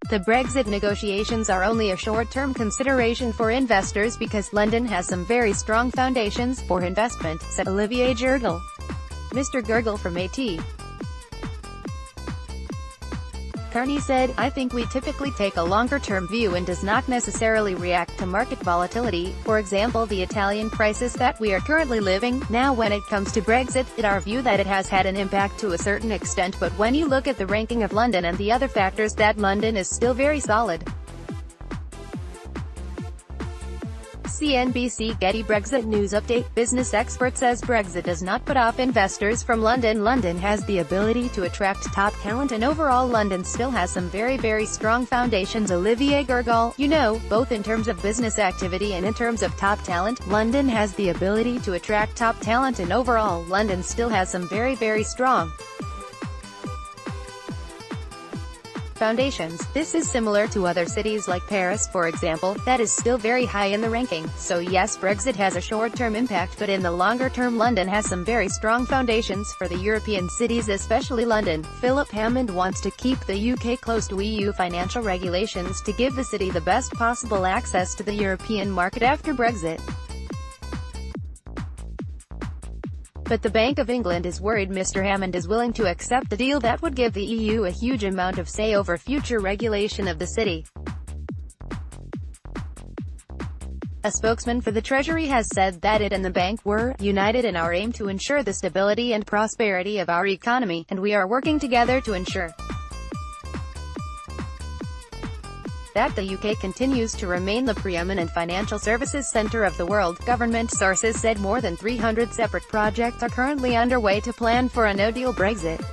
The Brexit negotiations are only a short-term consideration for investors because London has some very strong foundations for investment, said Olivier Gergele. Mr. Gergele from AT. Kearney said, "I think we typically take a longer-term view and does not necessarily react to market volatility, for example the Italian crisis that we are currently living. Now when it comes to Brexit, it our view that it has had an impact to a certain extent, but when you look at the ranking of London and the other factors, that London is still very solid." CNBC Getty Brexit News Update. Business expert says Brexit does not put off investors from London. London has the ability to attract top talent and overall London still has some very strong foundations. Olivier Gergele, you know, both in terms of business activity and in terms of top talent, London has the ability to attract top talent and overall London still has some very strong foundations. This is similar to other cities like Paris, for example, that is still very high in the ranking. So yes, Brexit has a short-term impact, but in the longer term London has some very strong foundations for the European cities, especially London. Philip Hammond wants to keep the UK close to EU financial regulations to give the city the best possible access to the European market after Brexit. But the Bank of England is worried Mr. Hammond is willing to accept a deal that would give the EU a huge amount of say over future regulation of the city. A spokesman for the Treasury has said that it and the bank were united in our aim to ensure the stability and prosperity of our economy, and we are working together to ensure that the UK continues to remain the preeminent financial services centre of the world. Government sources said more than 300 separate projects are currently underway to plan for a no-deal Brexit.